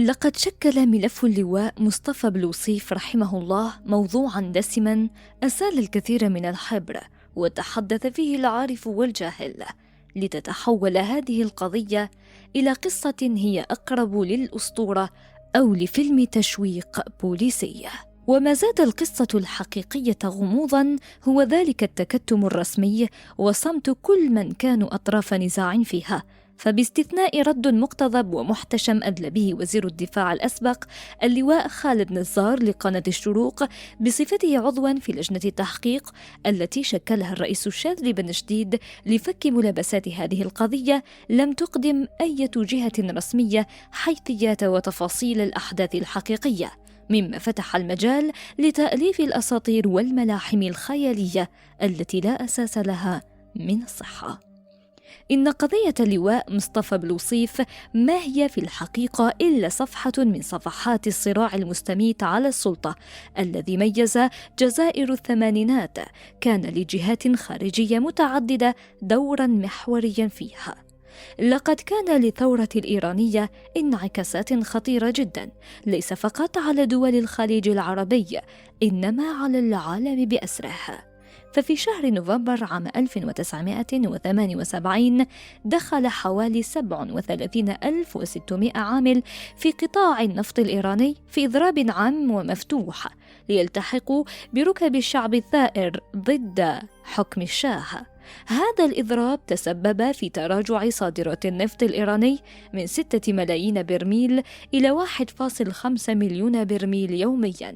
لقد شكل ملف اللواء مصطفى بلوصيف رحمه الله موضوعاً دسماً أسال الكثير من الحبر، وتحدث فيه العارف والجاهل، لتتحول هذه القضية إلى قصة هي أقرب للأسطورة أو لفيلم تشويق بوليسي. وما زاد القصة الحقيقية غموضاً هو ذلك التكتم الرسمي وصمت كل من كانوا أطراف نزاع فيها، فباستثناء رد مقتضب ومحتشم أدلى به وزير الدفاع الأسبق اللواء خالد نزار لقناة الشروق بصفته عضواً في لجنة التحقيق التي شكلها الرئيس الشاذلي بن جديد لفك ملابسات هذه القضية، لم تقدم أي جهة رسمية حيثيات وتفاصيل الأحداث الحقيقية، مما فتح المجال لتأليف الأساطير والملاحم الخيالية التي لا أساس لها من الصحة. إن قضية اللواء مصطفى بلوصيف ما هي في الحقيقة إلا صفحة من صفحات الصراع المستميت على السلطة الذي ميز جزائر الثمانينات، كان لجهات خارجية متعددة دورا محوريا فيها. لقد كان للثورة الإيرانية انعكاسات خطيرة جدا، ليس فقط على دول الخليج العربي إنما على العالم بأسره. ففي شهر نوفمبر عام 1978 دخل حوالي 37,600 عامل في قطاع النفط الإيراني في إضراب عام ومفتوح ليلتحقوا بركب الشعب الثائر ضد حكم الشاه. هذا الإضراب تسبب في تراجع صادرات النفط الإيراني من 6 ملايين برميل إلى 1.5 مليون برميل يومياً،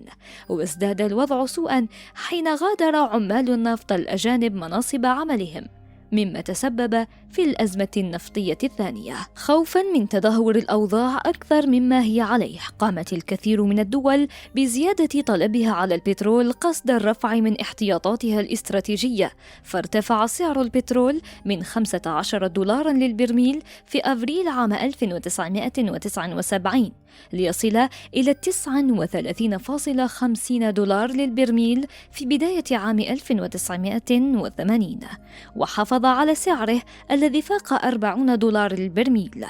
وازداد الوضع سوءاً حين غادر عمال النفط الأجانب مناصب عملهم، مما تسبب في الأزمة النفطية الثانية. خوفاً من تدهور الأوضاع أكثر مما هي عليه، قامت الكثير من الدول بزيادة طلبها على البترول قصد الرفع من احتياطاتها الاستراتيجية، فارتفع سعر البترول من 15 دولار للبرميل في أبريل عام 1979 ليصل إلى 39.50 دولار للبرميل في بداية عام 1980، وحافظ على سعره الذي فاق 40 دولار للبرميل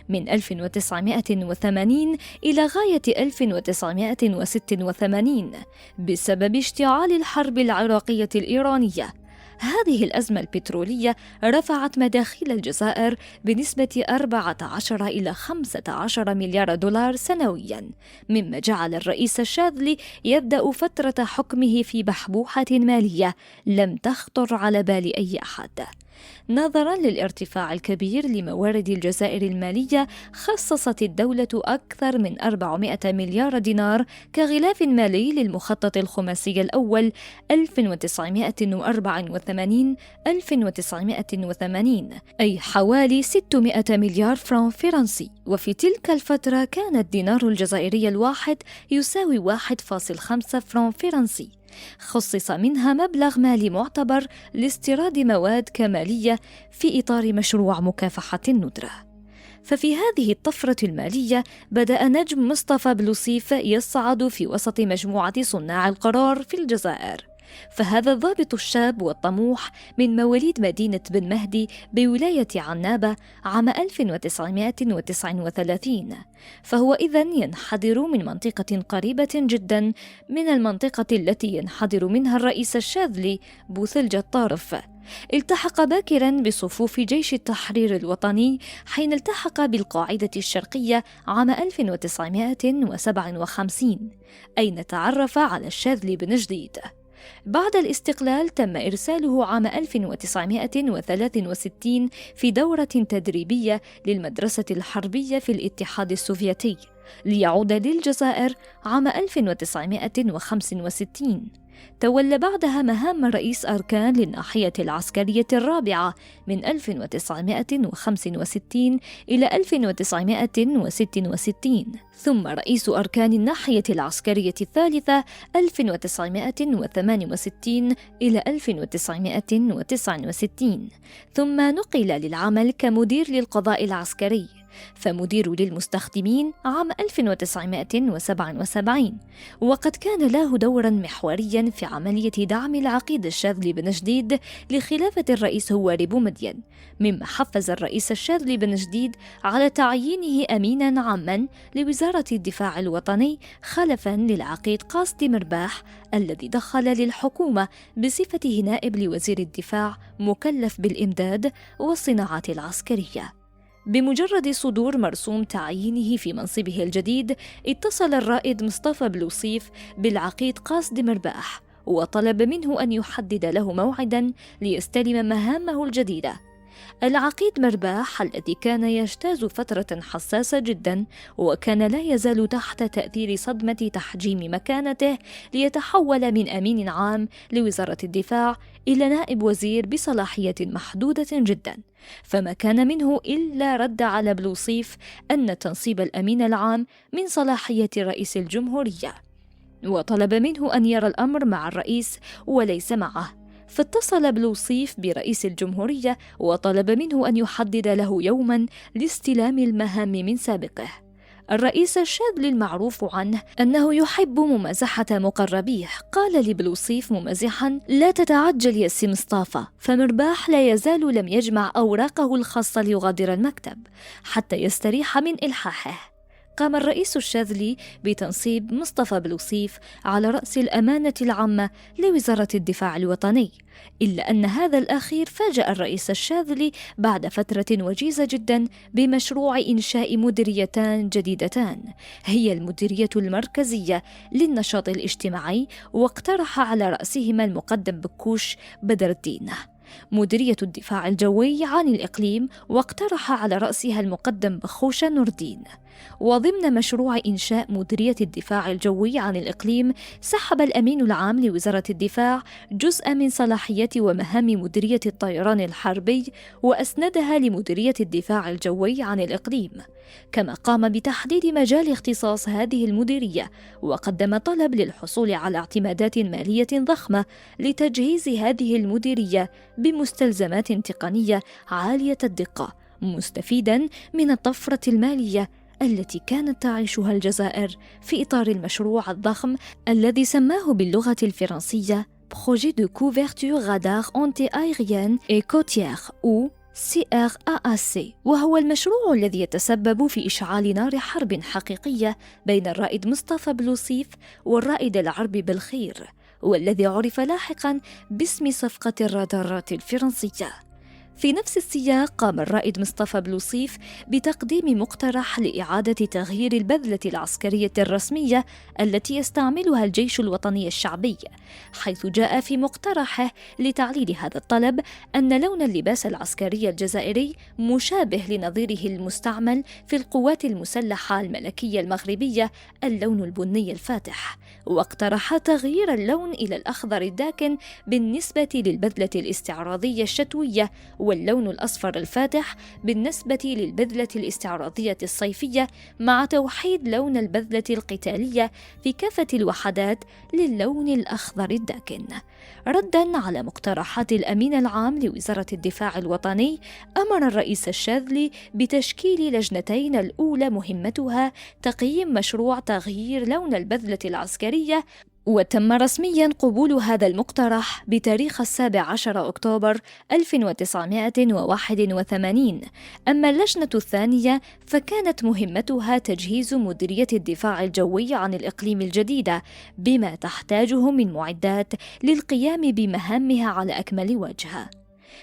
من 1980 إلى غاية 1986 بسبب اشتعال الحرب العراقية الإيرانية. هذه الأزمة البترولية رفعت مداخيل الجزائر بنسبة 14 إلى 15 مليار دولار سنوياً، مما جعل الرئيس الشاذلي يبدأ فترة حكمه في بحبوحة مالية لم تخطر على بال أي أحد. نظراً للارتفاع الكبير لموارد الجزائر المالية، خصصت الدولة أكثر من 400 مليار دينار كغلاف مالي للمخطط الخماسي الأول 1984-1980، أي حوالي 600 مليار فرنك فرنسي. وفي تلك الفترة كان الدينار الجزائري الواحد يساوي 1.5 فرنك فرنسي، خصص منها مبلغ مالي معتبر لاستيراد مواد كمالية في إطار مشروع مكافحة الندرة. ففي هذه الطفرة المالية بدأ نجم مصطفى بلوصيف يصعد في وسط مجموعة صناع القرار في الجزائر. فهذا الضابط الشاب والطموح من مواليد مدينة بن مهدي بولاية عنابة عام 1939، فهو إذن ينحدر من منطقة قريبة جدا من المنطقة التي ينحدر منها الرئيس الشاذلي بوثلجة الطارف. التحق باكرا بصفوف جيش التحرير الوطني حين التحق بالقاعدة الشرقية عام 1957، أين تعرف على الشاذلي بن جديد. بعد الاستقلال تم إرساله عام 1963 في دورة تدريبية للمدرسة الحربية في الاتحاد السوفيتي، ليعود للجزائر عام 1965. تولى بعدها مهام رئيس أركان للناحية العسكرية الرابعة من 1965 إلى 1966، ثم رئيس أركان الناحية العسكرية الثالثة 1968 إلى 1969، ثم نقل للعمل كمدير للقضاء العسكري، فمدير للمستخدمين عام 1977، وقد كان له دورا محوريا في عملية دعم العقيد الشاذلي بن جديد لخلافة الرئيس هواري بومدين، مما حفز الرئيس الشاذلي بن جديد على تعيينه أمينا عاما لوزارة الدفاع الوطني خلفا للعقيد قاصد مرباح الذي دخل للحكومة بصفته نائب لوزير الدفاع مكلف بالإمداد والصناعات العسكرية. بمجرد صدور مرسوم تعيينه في منصبه الجديد، اتصل الرائد مصطفى بلوصيف بالعقيد قاصد مرباح وطلب منه أن يحدد له موعداً ليستلم مهامه الجديدة. العقيد مرباح الذي كان يجتاز فترة حساسة جدا وكان لا يزال تحت تأثير صدمة تحجيم مكانته، ليتحول من أمين عام لوزارة الدفاع إلى نائب وزير بصلاحية محدودة جدا، فما كان منه إلا رد على بلوصيف أن تنصيب الأمين العام من صلاحية رئيس الجمهورية، وطلب منه أن يرى الأمر مع الرئيس وليس معه. فاتصل بلوصيف برئيس الجمهورية وطلب منه أن يحدد له يوما لاستلام المهام من سابقه. الرئيس الشاذلي المعروف عنه أنه يحب ممازحة مقربيه قال لبلوصيف ممازحا: لا تتعجل يا سي مصطفى، فمرباح لا يزال لم يجمع أوراقه الخاصة ليغادر المكتب حتى يستريح من إلحاحه. قام الرئيس الشاذلي بتنصيب مصطفى بلوصيف على رأس الأمانة العامة لوزارة الدفاع الوطني، إلا أن هذا الأخير فاجأ الرئيس الشاذلي بعد فترة وجيزة جدا بمشروع إنشاء مديريتان جديدتان، هي المديرية المركزية للنشاط الاجتماعي، واقترح على رأسهما المقدم بكوش بدر الدين، مديرية الدفاع الجوي عن الإقليم واقترح على رأسها المقدم بخوشة نوردين. وضمن مشروع إنشاء مديرية الدفاع الجوي عن الإقليم، سحب الأمين العام لوزارة الدفاع جزء من صلاحيات ومهام مديرية الطيران الحربي وأسندها لمديرية الدفاع الجوي عن الإقليم، كما قام بتحديد مجال اختصاص هذه المديرية، وقدم طلب للحصول على اعتمادات مالية ضخمة لتجهيز هذه المديرية بمستلزمات تقنية عالية الدقة، مستفيداً من الطفرة المالية التي كانت تعيشها الجزائر في إطار المشروع الضخم الذي سماه باللغة الفرنسية Projet de couverture radar anti-aérienne et côtière ou CRAAC، وهو المشروع الذي يتسبب في إشعال نار حرب حقيقية بين الرائد مصطفى بلوصيف والرائد العربي بالخير، والذي عرف لاحقاً باسم صفقة الرادارات الفرنسية. في نفس السياق قام الرائد مصطفى بلوصيف بتقديم مقترح لإعادة تغيير البذلة العسكرية الرسمية التي يستعملها الجيش الوطني الشعبي، حيث جاء في مقترحه لتعليل هذا الطلب أن لون اللباس العسكري الجزائري مشابه لنظيره المستعمل في القوات المسلحة الملكية المغربية، اللون البني الفاتح، واقترح تغيير اللون إلى الأخضر الداكن بالنسبة للبذلة الاستعراضية الشتوية، واللون الأصفر الفاتح بالنسبة للبذلة الاستعراضية الصيفية، مع توحيد لون البذلة القتالية في كافة الوحدات للون الأخضر الداكن. رداً على مقترحات الأمين العام لوزارة الدفاع الوطني، أمر الرئيس الشاذلي بتشكيل لجنتين، الأولى مهمتها تقييم مشروع تغيير لون البذلة العسكرية، وتم رسمياً قبول هذا المقترح بتاريخ 17 أكتوبر 1981. أما اللجنة الثانية فكانت مهمتها تجهيز مديرية الدفاع الجوي عن الإقليم الجديدة بما تحتاجه من معدات للقيام بمهامها على أكمل وجه.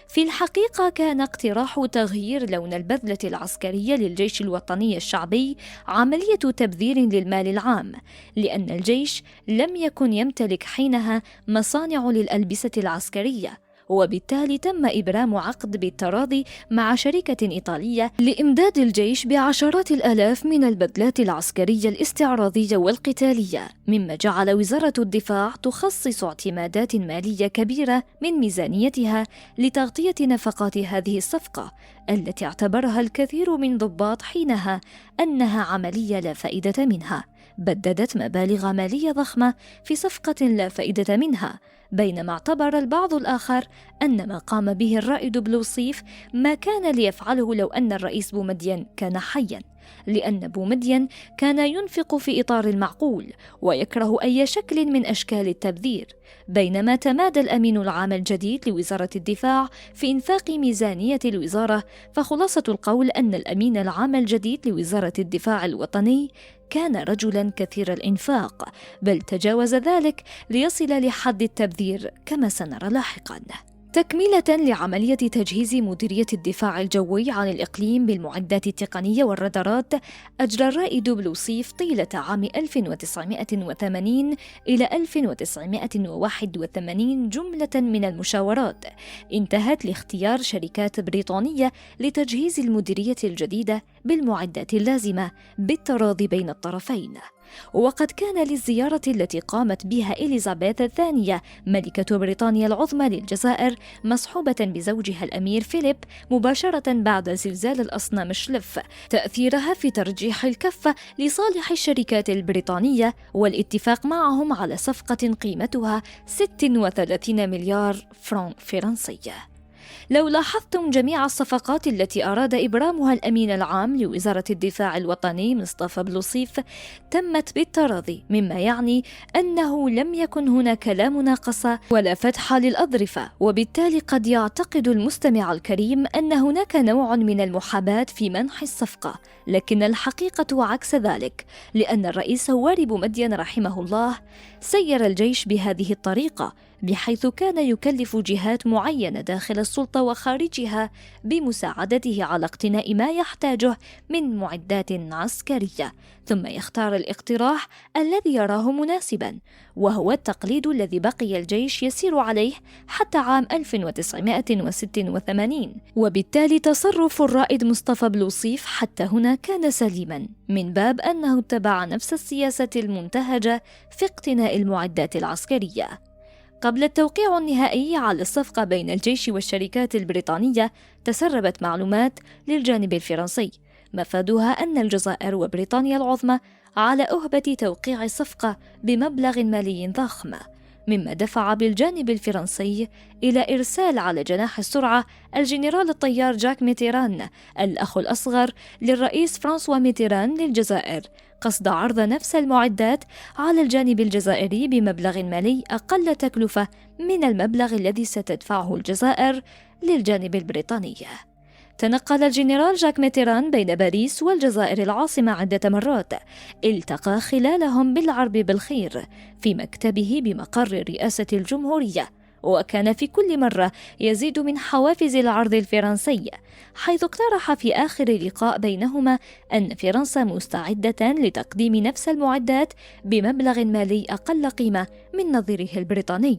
في الحقيقة كان اقتراح تغيير لون البذلة العسكرية للجيش الوطني الشعبي عملية تبذير للمال العام، لأن الجيش لم يكن يمتلك حينها مصانع للألبسة العسكرية، وبالتالي تم إبرام عقد بالتراضي مع شركة إيطالية لإمداد الجيش بعشرات الآلاف من البدلات العسكرية الاستعراضية والقتالية، مما جعل وزارة الدفاع تخصص اعتمادات مالية كبيرة من ميزانيتها لتغطية نفقات هذه الصفقة، التي اعتبرها الكثير من ضباط حينها أنها عملية لا فائدة منها، بددت مبالغ مالية ضخمة في صفقة لا فائدة منها، بينما اعتبر البعض الآخر أن ما قام به الرائد بلوصيف ما كان ليفعله لو أن الرئيس بومدين كان حياً، لأن بومدين كان ينفق في إطار المعقول ويكره أي شكل من أشكال التبذير، بينما تمادى الأمين العام الجديد لوزارة الدفاع في إنفاق ميزانية الوزارة. فخلاصة القول أن الأمين العام الجديد لوزارة الدفاع الوطني كان رجلاً كثير الإنفاق، بل تجاوز ذلك ليصل لحد التبذير كما سنرى لاحقاً. تكملة لعملية تجهيز مديرية الدفاع الجوي عن الإقليم بالمعدات التقنية والرادارات، أجرى الرائد بلوصيف طيلة عام 1980 إلى 1981 جملة من المشاورات انتهت لاختيار شركات بريطانية لتجهيز المديرية الجديدة بالمعدات اللازمة بالتراضي بين الطرفين. وقد كان للزيارة التي قامت بها إليزابيث الثانية ملكة بريطانيا العظمى للجزائر مصحوبة بزوجها الأمير فيليب مباشرة بعد زلزال الأصنام شلف تأثيرها في ترجيح الكفة لصالح الشركات البريطانية والاتفاق معهم على صفقة قيمتها 36 مليار فرنك فرنسية. لو لاحظتم جميع الصفقات التي أراد إبرامها الأمين العام لوزارة الدفاع الوطني مصطفى بلوصيف تمت بالتراضي، مما يعني أنه لم يكن هناك لا مناقصة ولا فتح للأظرفة، وبالتالي قد يعتقد المستمع الكريم أن هناك نوع من المحاباة في منح الصفقة، لكن الحقيقة عكس ذلك، لأن الرئيس هواري بومدين رحمه الله سير الجيش بهذه الطريقة، بحيث كان يكلف جهات معينة داخل السلطة وخارجها بمساعدته على اقتناء ما يحتاجه من معدات عسكرية، ثم يختار الاقتراح الذي يراه مناسباً، وهو التقليد الذي بقي الجيش يسير عليه حتى عام 1986. وبالتالي تصرف الرائد مصطفى بلوصيف حتى هنا كان سليماً، من باب أنه اتبع نفس السياسة المنتهجة في اقتناء المعدات العسكرية. قبل التوقيع النهائي على الصفقة بين الجيش والشركات البريطانية، تسربت معلومات للجانب الفرنسي مفادها أن الجزائر وبريطانيا العظمى على أهبة توقيع الصفقة بمبلغ مالي ضخم، مما دفع بالجانب الفرنسي إلى إرسال على جناح السرعة الجنرال الطيار جاك ميتيران الأخ الأصغر للرئيس فرانسوا ميتيران للجزائر قصد عرض نفس المعدات على الجانب الجزائري بمبلغ مالي أقل تكلفة من المبلغ الذي ستدفعه الجزائر للجانب البريطاني. تنقل الجنرال جاك ميتيران بين باريس والجزائر العاصمة عدة مرات، التقى خلالهم بالعرب بالخير في مكتبه بمقر رئاسة الجمهورية، وكان في كل مرة يزيد من حوافز العرض الفرنسي، حيث اقترح في آخر لقاء بينهما أن فرنسا مستعدة لتقديم نفس المعدات بمبلغ مالي أقل قيمة من نظيره البريطاني،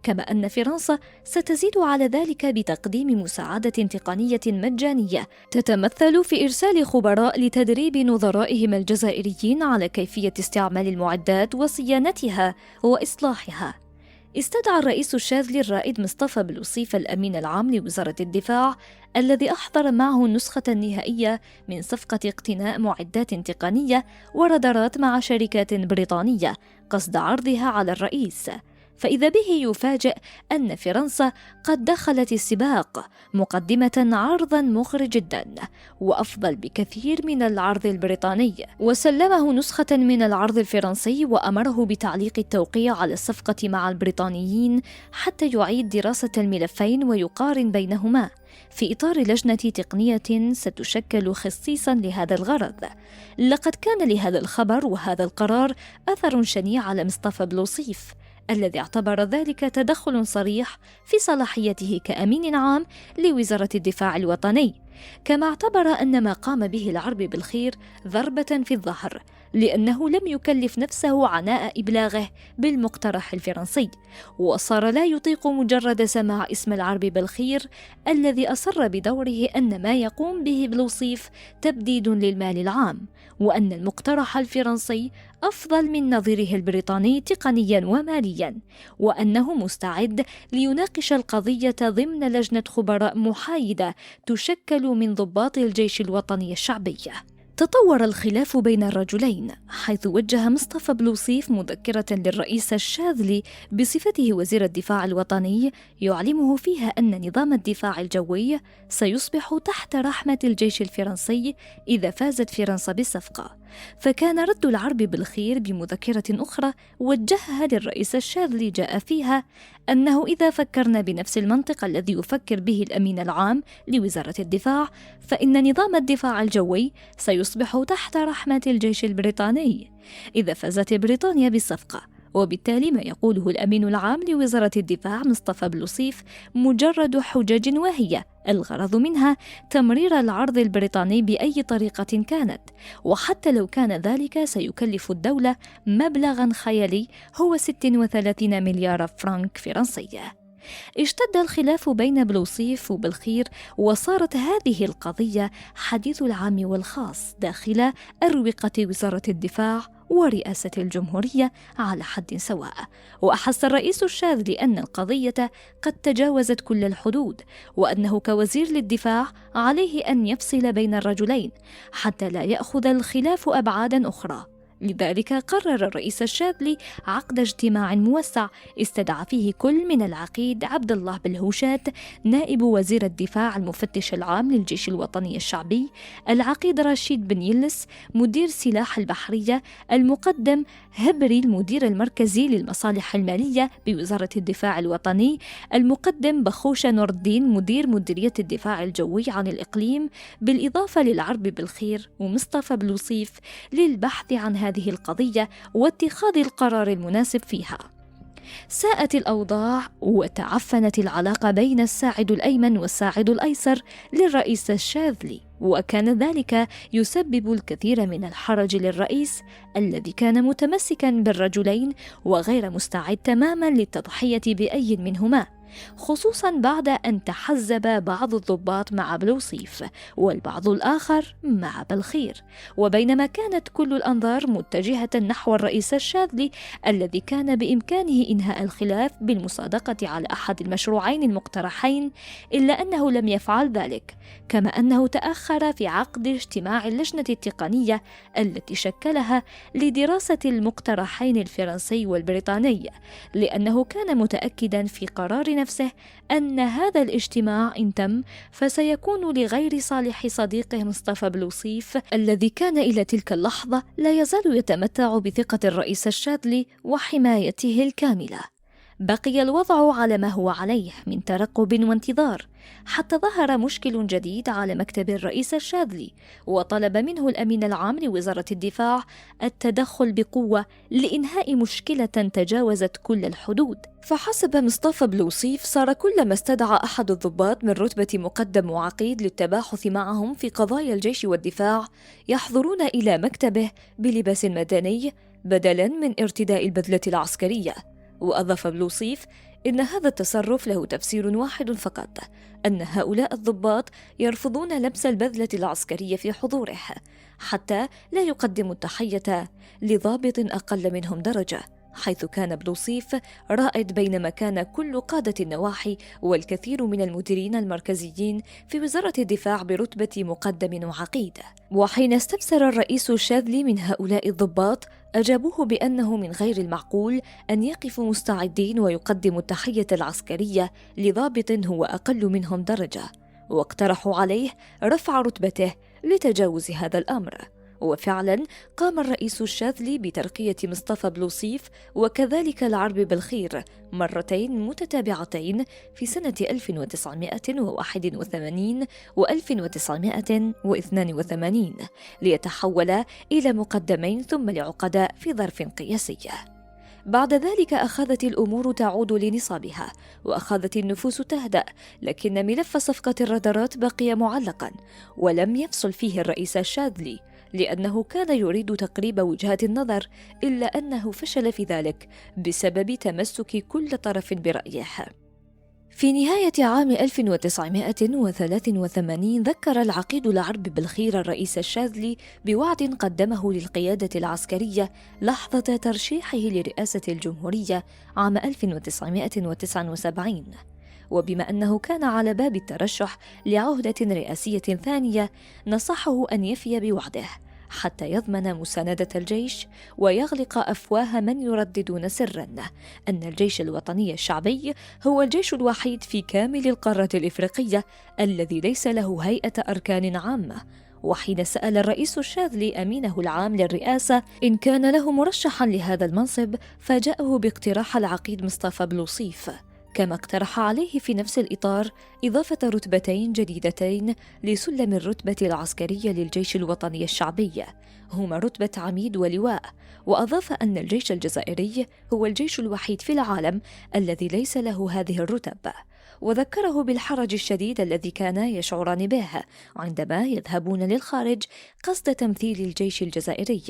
كما أن فرنسا ستزيد على ذلك بتقديم مساعدة تقنية مجانية تتمثل في إرسال خبراء لتدريب نظرائهم الجزائريين على كيفية استعمال المعدات وصيانتها وإصلاحها. استدعى الرئيس الشاذلي الرائد مصطفى بلوصيف الأمين العام لوزارة الدفاع الذي أحضر معه النسخة النهائية من صفقة اقتناء معدات تقنية ورادارات مع شركات بريطانية قصد عرضها على الرئيس، فإذا به يفاجئ أن فرنسا قد دخلت السباق مقدمة عرضاً مغري جداً وأفضل بكثير من العرض البريطاني، وسلمه نسخة من العرض الفرنسي وأمره بتعليق التوقيع على الصفقة مع البريطانيين حتى يعيد دراسة الملفين ويقارن بينهما في إطار لجنة تقنية ستشكل خصيصاً لهذا الغرض. لقد كان لهذا الخبر وهذا القرار أثر شنيع على مصطفى بلوصيف، الذي اعتبر ذلك تدخل صريح في صلاحيته كأمين عام لوزارة الدفاع الوطني، كما اعتبر أن ما قام به العرب بالخير ضربة في الظهر لأنه لم يكلف نفسه عناء إبلاغه بالمقترح الفرنسي، وصار لا يطيق مجرد سماع اسم العرب بالخير الذي أصر بدوره أن ما يقوم به بلوصيف تبديد للمال العام، وأن المقترح الفرنسي أفضل من نظيره البريطاني تقنيا وماليا، وأنه مستعد ليناقش القضية ضمن لجنة خبراء محايدة تشكل من ضباط الجيش الوطني الشعبي. تطور الخلاف بين الرجلين، حيث وجه مصطفى بلوصيف مذكرة للرئيس الشاذلي بصفته وزير الدفاع الوطني يعلمه فيها أن نظام الدفاع الجوي سيصبح تحت رحمة الجيش الفرنسي إذا فازت فرنسا بالصفقة. فكان رد العرب بالخير بمذكرة أخرى وجهها للرئيس الشاذلي جاء فيها أنه إذا فكرنا بنفس المنطق الذي يفكر به الأمين العام لوزارة الدفاع، فإن نظام الدفاع الجوي سيصبح تحت رحمة الجيش البريطاني إذا فازت بريطانيا بالصفقة. وبالتالي ما يقوله الأمين العام لوزارة الدفاع مصطفى بلوصيف مجرد حجج واهية الغرض منها تمرير العرض البريطاني بأي طريقة كانت، وحتى لو كان ذلك سيكلف الدولة مبلغا خيالي هو 36 مليار فرنك فرنسية. اشتد الخلاف بين بلوصيف وبالخير، وصارت هذه القضية حديث العام والخاص داخل أروقة وزارة الدفاع ورئاسة الجمهورية على حد سواء. وأحس الرئيس الشاذلي أن القضية قد تجاوزت كل الحدود، وأنه كوزير للدفاع عليه أن يفصل بين الرجلين حتى لا يأخذ الخلاف أبعادا أخرى. لذلك قرر الرئيس الشاذلي عقد اجتماع موسع استدعى فيه كل من العقيد عبد الله بالهوشات نائب وزير الدفاع المفتش العام للجيش الوطني الشعبي، العقيد رشيد بن يلس مدير سلاح البحرية، المقدم هبري المدير المركزي للمصالح المالية بوزارة الدفاع الوطني، المقدم بخوشة نور الدين مدير مديرية الدفاع الجوي عن الإقليم، بالإضافة للعرب بالخير ومصطفى بلوصيف للبحث عن هذه القضية واتخاذ القرار المناسب فيها. ساءت الأوضاع وتعفنت العلاقة بين الساعد الأيمن والساعد الأيسر للرئيس الشاذلي، وكان ذلك يسبب الكثير من الحرج للرئيس الذي كان متمسكا بالرجلين وغير مستعد تماما للتضحية بأي منهما، خصوصا بعد أن تحزب بعض الضباط مع بلوصيف والبعض الآخر مع بالخير. وبينما كانت كل الأنظار متجهة نحو الرئيس الشاذلي الذي كان بإمكانه إنهاء الخلاف بالمصادقة على أحد المشروعين المقترحين، إلا أنه لم يفعل ذلك، كما أنه تأخر في عقد اجتماع اللجنة التقنية التي شكلها لدراسة المقترحين الفرنسي والبريطاني، لأنه كان متأكدا في قرار نفسه أن هذا الاجتماع إن تم فسيكون لغير صالح صديقه مصطفى بلوصيف الذي كان إلى تلك اللحظة لا يزال يتمتع بثقة الرئيس الشاذلي وحمايته الكاملة. بقي الوضع على ما هو عليه من ترقب وانتظار حتى ظهر مشكل جديد على مكتب الرئيس الشاذلي، وطلب منه الأمين العام لوزارة الدفاع التدخل بقوة لإنهاء مشكلة تجاوزت كل الحدود. فحسب مصطفى بلوصيف صار كلما استدعى أحد الضباط من رتبة مقدم وعقيد للتباحث معهم في قضايا الجيش والدفاع يحضرون إلى مكتبه بلباس مدني بدلاً من ارتداء البذلة العسكرية. وأضاف بلوصيف إن هذا التصرف له تفسير واحد فقط، أن هؤلاء الضباط يرفضون لبس البذلة العسكرية في حضوره حتى لا يقدموا التحية لضابط أقل منهم درجة، حيث كان بلوصيف رائد بينما كان كل قادة النواحي والكثير من المديرين المركزيين في وزارة الدفاع برتبة مقدم وعقيد. وحين استفسر الرئيس الشاذلي من هؤلاء الضباط أجابوه بأنه من غير المعقول أن يقفوا مستعدين ويقدموا التحية العسكرية لضابط هو أقل منهم درجة، واقترحوا عليه رفع رتبته لتجاوز هذا الأمر. وفعلا قام الرئيس الشاذلي بترقية مصطفى بلوصيف وكذلك العرب بالخير مرتين متتابعتين في سنة 1981 و 1982 ليتحولا إلى مقدمين ثم لعقداء في ظرف قياسي. بعد ذلك أخذت الأمور تعود لنصابها وأخذت النفوس تهدأ، لكن ملف صفقة الرادارات بقي معلقا ولم يفصل فيه الرئيس الشاذلي، لأنه كان يريد تقريب وجهات النظر، إلا أنه فشل في ذلك بسبب تمسك كل طرف برأيه. في نهاية عام 1983 ذكر العقيد العرب بالخير الرئيس الشاذلي بوعد قدمه للقيادة العسكرية لحظة ترشيحه لرئاسة الجمهورية عام 1979. وبما أنه كان على باب الترشح لعهدة رئاسية ثانية، نصحه أن يفي بوعده حتى يضمن مساندة الجيش ويغلق أفواه من يرددون سراً أن الجيش الوطني الشعبي هو الجيش الوحيد في كامل القارة الإفريقية الذي ليس له هيئة أركان عامة. وحين سأل الرئيس الشاذلي أمينه العام للرئاسة إن كان له مرشحاً لهذا المنصب، فاجأه باقتراح العقيد مصطفى بلوصيف، كما اقترح عليه في نفس الإطار إضافة رتبتين جديدتين لسلم الرتبة العسكرية للجيش الوطني الشعبي، هما رتبة عميد ولواء، وأضاف أن الجيش الجزائري هو الجيش الوحيد في العالم الذي ليس له هذه الرتب، وذكره بالحرج الشديد الذي كانا يشعران به عندما يذهبون للخارج قصد تمثيل الجيش الجزائري،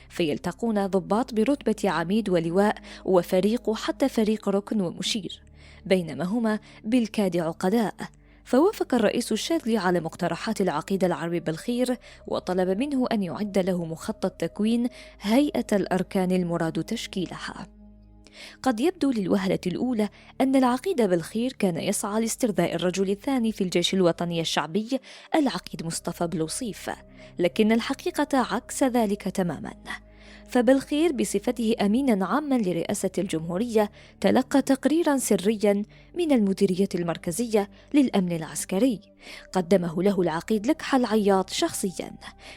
فيلتقون ضباط برتبة عميد ولواء وفريق حتى فريق ركن ومشير، بينما هما بالكاد عقداء. فوافق الرئيس الشاذلي على مقترحات العقيد العربي بالخير، وطلب منه أن يعد له مخطط تكوين هيئة الأركان المراد تشكيلها. قد يبدو للوهلة الأولى أن العقيد بالخير كان يسعى لاسترضاء الرجل الثاني في الجيش الوطني الشعبي العقيد مصطفى بلوصيف، لكن الحقيقة عكس ذلك تماماً. فبالخير بصفته أميناً عاماً لرئاسة الجمهورية تلقى تقريراً سرياً من المديرية المركزية للأمن العسكري قدمه له العقيد لكحة العياط شخصياً،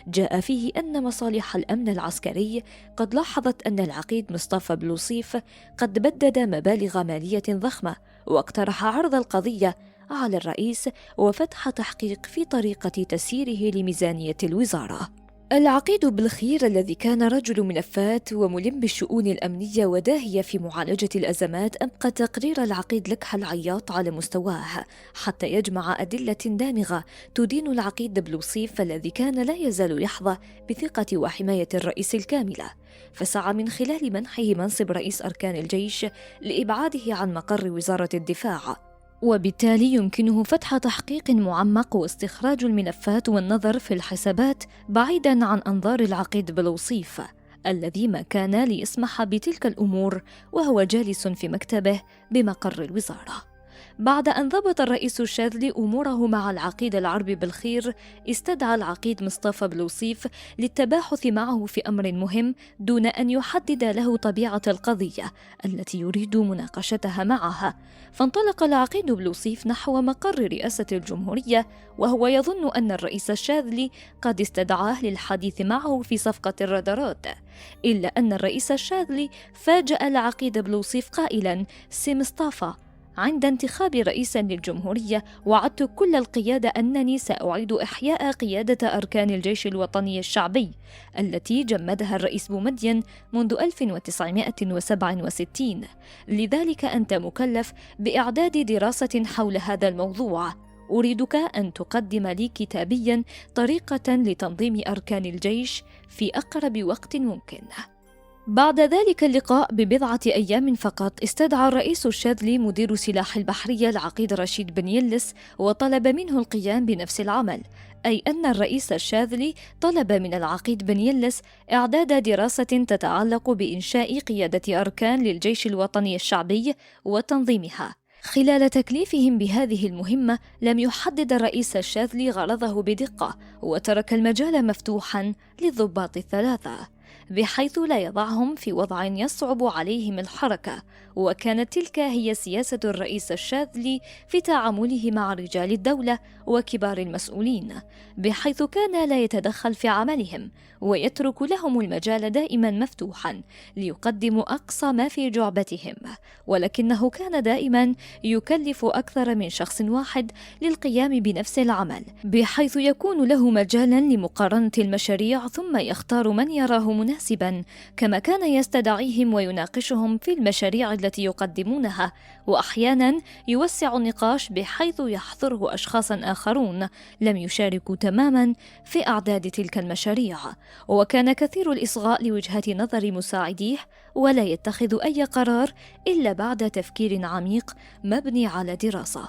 جاء فيه أن مصالح الأمن العسكري قد لاحظت أن العقيد مصطفى بلوصيف قد بدد مبالغ مالية ضخمة، واقترح عرض القضية على الرئيس وفتح تحقيق في طريقة تسييره لميزانية الوزارة. العقيد بالخير الذي كان رجل منفات وملم بالشؤون الأمنية وداهية في معالجة الأزمات، أبقى تقرير العقيد لكحة العياط على مستواه حتى يجمع أدلة دامغة تدين العقيد بلوصيف الذي كان لا يزال يحظى بثقة وحماية الرئيس الكاملة، فسعى من خلال منحه منصب رئيس أركان الجيش لإبعاده عن مقر وزارة الدفاع، وبالتالي يمكنه فتح تحقيق معمق واستخراج الملفات والنظر في الحسابات بعيداً عن أنظار العقيد بلوصيف الذي ما كان ليسمح بتلك الأمور وهو جالس في مكتبه بمقر الوزارة. بعد أن ضبط الرئيس الشاذلي أموره مع العقيد العربي بالخير، استدعى العقيد مصطفى بلوصيف للتباحث معه في أمر مهم دون أن يحدد له طبيعة القضية التي يريد مناقشتها معها. فانطلق العقيد بلوصيف نحو مقر رئاسة الجمهورية وهو يظن أن الرئيس الشاذلي قد استدعاه للحديث معه في صفقة الرادارات، إلا أن الرئيس الشاذلي فاجأ العقيد بلوصيف قائلاً: سي مصطفى، عند انتخاب رئيس للجمهورية وعدت كل القيادة أنني سأعيد إحياء قيادة أركان الجيش الوطني الشعبي التي جمدها الرئيس بومدين منذ 1967، لذلك أنت مكلف بإعداد دراسة حول هذا الموضوع. أريدك أن تقدم لي كتابياً طريقة لتنظيم أركان الجيش في أقرب وقت ممكن. بعد ذلك اللقاء ببضعة أيام فقط، استدعى الرئيس الشاذلي مدير سلاح البحرية العقيد رشيد بن يلس وطلب منه القيام بنفس العمل، أي أن الرئيس الشاذلي طلب من العقيد بن يلس إعداد دراسة تتعلق بإنشاء قيادة أركان للجيش الوطني الشعبي وتنظيمها. خلال تكليفهم بهذه المهمة لم يحدد الرئيس الشاذلي غرضه بدقة، وترك المجال مفتوحا للضباط الثلاثة بحيث لا يضعهم في وضع يصعب عليهم الحركة، وكانت تلك هي سياسة الرئيس الشاذلي في تعامله مع رجال الدولة وكبار المسؤولين، بحيث كان لا يتدخل في عملهم ويترك لهم المجال دائما مفتوحا ليقدموا أقصى ما في جعبتهم، ولكنه كان دائما يكلف أكثر من شخص واحد للقيام بنفس العمل، بحيث يكون له مجالا لمقارنة المشاريع ثم يختار من يراه مناسبا، كما كان يستدعيهم ويناقشهم في المشاريع التي يقدمونها، وأحيانا يوسع النقاش بحيث يحضره أشخاص آخرون لم يشاركوا تماما في أعداد تلك المشاريع. وكان كثير الإصغاء لوجهات نظر مساعديه، ولا يتخذ أي قرار إلا بعد تفكير عميق مبني على دراسة.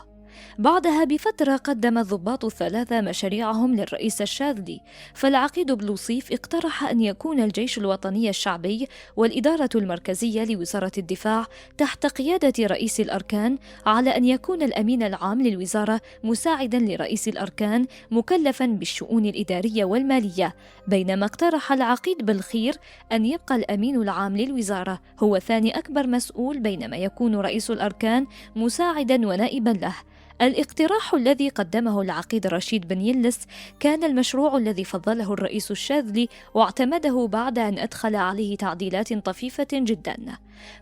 بعدها بفترة قدم الضباط الثلاثة مشاريعهم للرئيس الشاذلي، فالعقيد بلوصيف اقترح أن يكون الجيش الوطني الشعبي والإدارة المركزية لوزارة الدفاع تحت قيادة رئيس الأركان، على أن يكون الأمين العام للوزارة مساعدا لرئيس الأركان مكلفا بالشؤون الإدارية والمالية، بينما اقترح العقيد بالخير أن يبقى الأمين العام للوزارة هو ثاني أكبر مسؤول، بينما يكون رئيس الأركان مساعدا ونائبا له. الاقتراح الذي قدمه العقيد رشيد بن يلس كان المشروع الذي فضله الرئيس الشاذلي واعتمده بعد أن أدخل عليه تعديلات طفيفة جدا.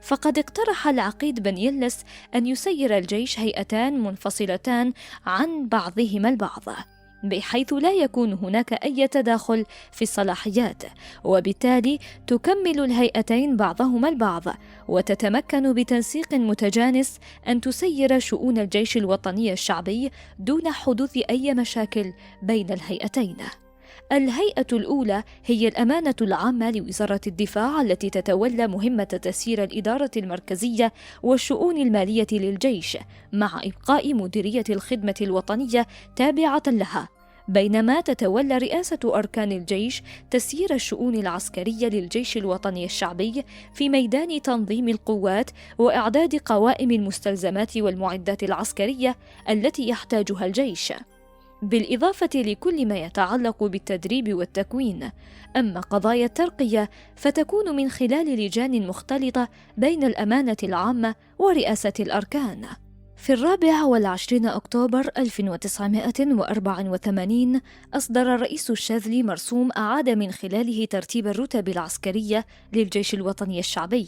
فقد اقترح العقيد بن يلس أن يسير الجيش هيئتان منفصلتان عن بعضهما البعض، بحيث لا يكون هناك أي تداخل في الصلاحيات، وبالتالي تكمل الهيئتين بعضهما البعض، وتتمكن بتنسيق متجانس أن تسير شؤون الجيش الوطني الشعبي دون حدوث أي مشاكل بين الهيئتين. الهيئة الأولى هي الأمانة العامة لوزارة الدفاع، التي تتولى مهمة تسيير الإدارة المركزية والشؤون المالية للجيش، مع إبقاء مديرية الخدمة الوطنية تابعة لها، بينما تتولى رئاسة أركان الجيش تسيير الشؤون العسكرية للجيش الوطني الشعبي في ميدان تنظيم القوات وإعداد قوائم المستلزمات والمعدات العسكرية التي يحتاجها الجيش، بالإضافة لكل ما يتعلق بالتدريب والتكوين. أما قضايا الترقية فتكون من خلال لجان مختلطة بين الأمانة العامة ورئاسة الأركان. في 24 أكتوبر 1984 أصدر الرئيس الشاذلي مرسوم أعاد من خلاله ترتيب الرتب العسكرية للجيش الوطني الشعبي،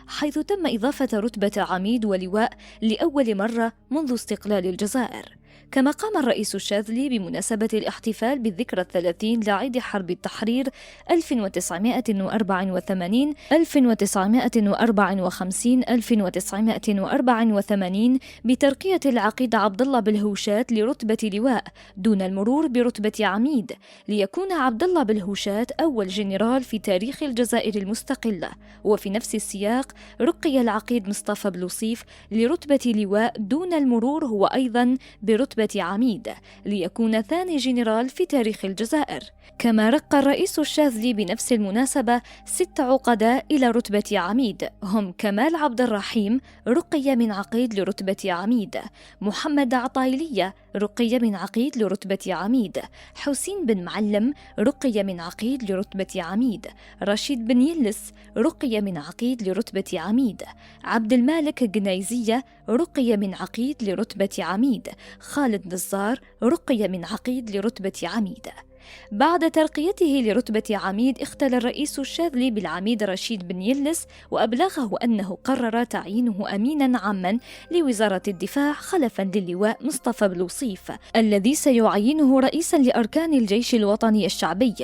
حيث تم إضافة رتبة عميد ولواء لأول مرة منذ استقلال الجزائر. كما قام الرئيس الشاذلي بمناسبة الاحتفال بالذكرى 30 لعيد حرب التحرير 1984 1954 1984 بترقية العقيد عبد الله بالهوشات لرتبة لواء دون المرور برتبة عميد، ليكون عبد الله بالهوشات أول جنرال في تاريخ الجزائر المستقلة. وفي نفس السياق رقي العقيد مصطفى بلوصيف لرتبة لواء دون المرور هو أيضا برتبة عميد، ليكون ثاني جنرال في تاريخ الجزائر. كما رقى الرئيس الشاذلي بنفس المناسبة 6 عقداء إلى رتبة عميد، هم كمال عبد الرحيم رقي من عقيد لرتبة عميد، محمد عطايلية رقي من عقيد لرتبة عميد، حسين بن معلم رقي من عقيد لرتبة عميد، رشيد بن يلس رقي من عقيد لرتبة عميد، عبد المالك جنيزية رقي من عقيد لرتبة عميد، خالد نزار رقي من عقيد لرتبة عميد. بعد ترقيته لرتبة عميد اختل الرئيس الشاذلي بالعميد رشيد بن يلس وأبلغه أنه قرر تعيينه أمينا عاما لوزارة الدفاع خلفا للواء مصطفى بلوصيف الذي سيعينه رئيسا لأركان الجيش الوطني الشعبي.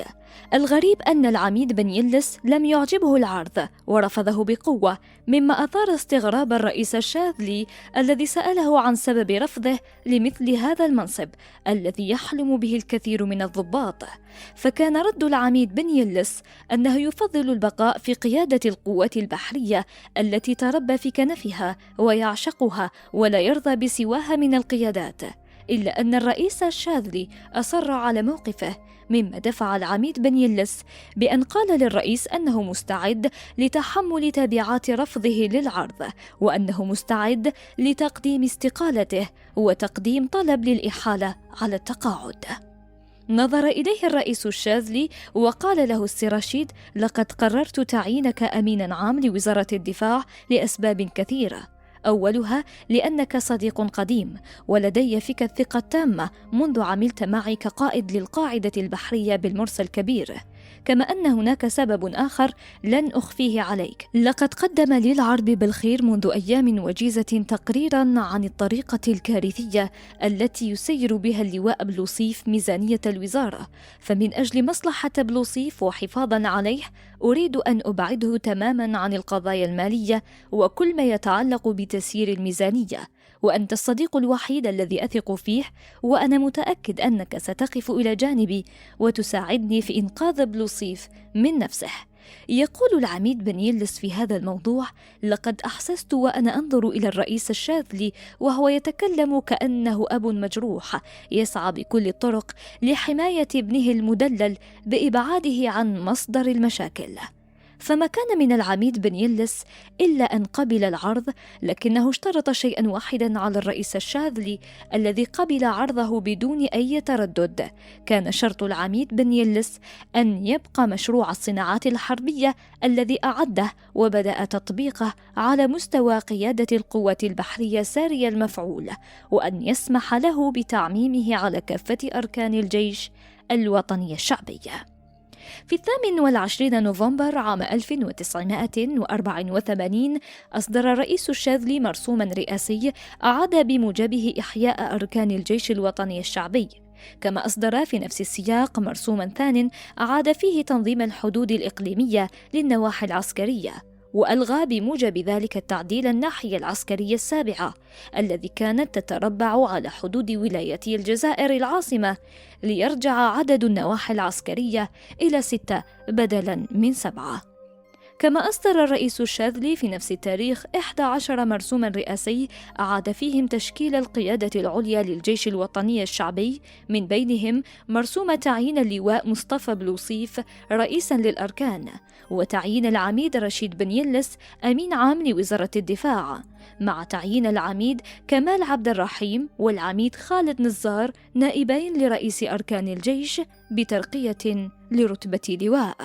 الغريب أن العميد بن يلس لم يعجبه العرض ورفضه بقوة، مما أثار استغراب الرئيس الشاذلي الذي سأله عن سبب رفضه لمثل هذا المنصب الذي يحلم به الكثير من الضباط. فكان رد العميد بن يلس أنه يفضل البقاء في قيادة القوات البحرية التي تربى في كنفها ويعشقها ولا يرضى بسواها من القيادات، إلا أن الرئيس الشاذلي أصر على موقفه، مما دفع العميد بن يلس بأن قال للرئيس أنه مستعد لتحمل تبعات رفضه للعرض، وأنه مستعد لتقديم استقالته وتقديم طلب للإحالة على التقاعد. نظر إليه الرئيس الشاذلي وقال له السي رشيد: لقد قررت تعيينك أمينا عام لوزارة الدفاع لأسباب كثيرة، أولها لأنك صديق قديم ولدي فيك الثقة التامة منذ عملت معي كقائد للقاعدة البحرية بالمرسى الكبير، كما أن هناك سبب آخر لن أخفيه عليك. لقد قدم لي العرب بالخير منذ أيام وجيزة تقريرا عن الطريقة الكارثية التي يسير بها اللواء بلوصيف ميزانية الوزارة، فمن أجل مصلحة بلوصيف وحفاظا عليه أريد أن أبعده تماما عن القضايا المالية وكل ما يتعلق بتسيير الميزانية، وأنت الصديق الوحيد الذي أثق فيه، وأنا متأكد أنك ستقف إلى جانبي وتساعدني في إنقاذ بلوصيف من نفسه. يقول العميد بن يلس في هذا الموضوع: لقد أحسست وأنا أنظر إلى الرئيس الشاذلي وهو يتكلم كأنه أب مجروح يسعى بكل الطرق لحماية ابنه المدلل بإبعاده عن مصدر المشاكل. فما كان من العميد بن يلس إلا أن قبل العرض، لكنه اشترط شيئا واحدا على الرئيس الشاذلي الذي قبل عرضه بدون أي تردد. كان شرط العميد بن يلس أن يبقى مشروع الصناعات الحربية الذي أعده وبدأ تطبيقه على مستوى قيادة القوات البحرية ساري المفعول، وأن يسمح له بتعميمه على كافة أركان الجيش الوطني الشعبي. في 28 نوفمبر عام 1984 أصدر الرئيس الشاذلي مرسوما رئاسي أعاد بموجبه إحياء أركان الجيش الوطني الشعبي، كما أصدر في نفس السياق مرسوما ثان أعاد فيه تنظيم الحدود الإقليمية للنواحي العسكرية، وألغى بموجب ذلك التعديل الناحية العسكرية السابعة الذي كانت تتربع على حدود ولايتي الجزائر العاصمة، ليرجع عدد النواحي العسكرية إلى 6 بدلاً من 7. كما أصدر الرئيس الشاذلي في نفس التاريخ 11 مرسوما رئاسي أعاد فيهم تشكيل القيادة العليا للجيش الوطني الشعبي، من بينهم مرسوم تعيين اللواء مصطفى بلوصيف رئيسا للأركان، وتعيين العميد رشيد بن يلس أمين عام لوزارة الدفاع، مع تعيين العميد كمال عبد الرحيم والعميد خالد نزار نائبين لرئيس أركان الجيش بترقية لرتبة لواء.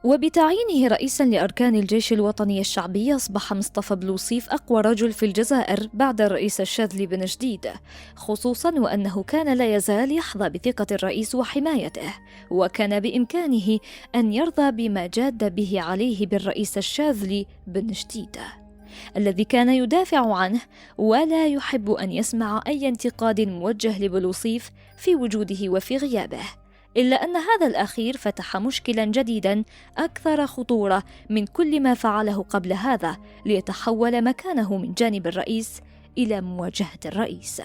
وبتعيينه رئيساً لأركان الجيش الوطني الشعبي أصبح مصطفى بلوصيف أقوى رجل في الجزائر بعد الرئيس الشاذلي بن جديد، خصوصاً وأنه كان لا يزال يحظى بثقة الرئيس وحمايته، وكان بإمكانه أن يرضى بما جاد به عليه بالرئيس الشاذلي بن جديد الذي كان يدافع عنه ولا يحب أن يسمع أي انتقاد موجه لبلوصيف في وجوده وفي غيابه. إلا أن هذا الأخير فتح مشكلاً جديداً أكثر خطورة من كل ما فعله قبل هذا، ليتحول مكانه من جانب الرئيس إلى مواجهة الرئيس.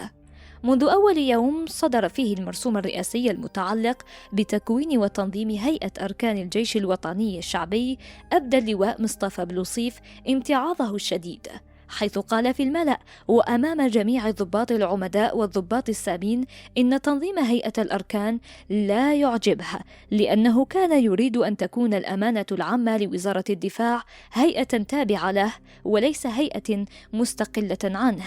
منذ أول يوم صدر فيه المرسوم الرئاسي المتعلق بتكوين وتنظيم هيئة أركان الجيش الوطني الشعبي، أبدى اللواء مصطفى بلوصيف امتعاضه الشديد، حيث قال في الملأ وأمام جميع الضباط العمداء والضباط السامين إن تنظيم هيئة الأركان لا يعجبها، لأنه كان يريد أن تكون الأمانة العامة لوزارة الدفاع هيئة تابعة له وليس هيئة مستقلة عنه.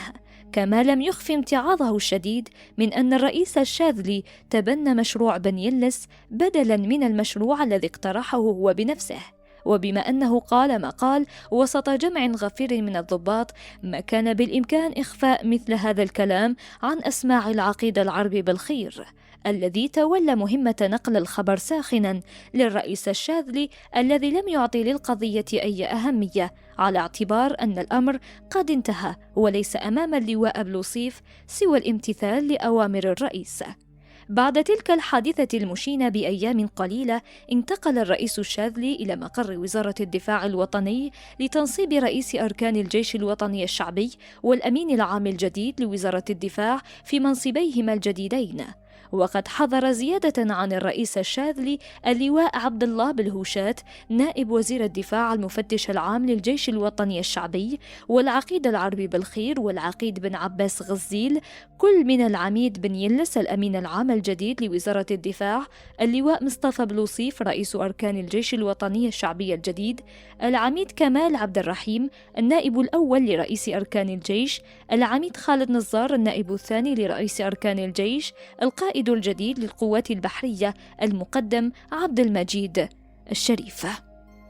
كما لم يخف امتعاضه الشديد من أن الرئيس الشاذلي تبنى مشروع بن يلس بدلاً من المشروع الذي اقترحه هو بنفسه، وبما أنه قال ما قال وسط جمع غفير من الضباط، ما كان بالإمكان إخفاء مثل هذا الكلام عن أسماع العقيد العربي بالخير الذي تولى مهمة نقل الخبر ساخنا للرئيس الشاذلي الذي لم يعطي للقضية أي أهمية، على اعتبار أن الأمر قد انتهى وليس أمام اللواء بلوصيف سوى الامتثال لأوامر الرئيس. بعد تلك الحادثة المشينة بأيام قليلة، انتقل الرئيس الشاذلي إلى مقر وزارة الدفاع الوطني لتنصيب رئيس أركان الجيش الوطني الشعبي والأمين العام الجديد لوزارة الدفاع في منصبيهما الجديدين. وقد حضر زيادة عن الرئيس الشاذلي اللواء عبد الله بالهوشات نائب وزير الدفاع المفتش العام للجيش الوطني الشعبي، والعقيد العربي بالخير والعقيد بن عباس غزيل، كل من العميد بن يلس الأمين العام الجديد لوزارة الدفاع، اللواء مصطفى بلوصيف رئيس أركان الجيش الوطني الشعبي الجديد، العميد كمال عبد الرحيم النائب الأول لرئيس أركان الجيش، العميد خالد نزار النائب الثاني لرئيس أركان الجيش، القائد الجديد للقوات البحرية المقدم عبد المجيد الشريف.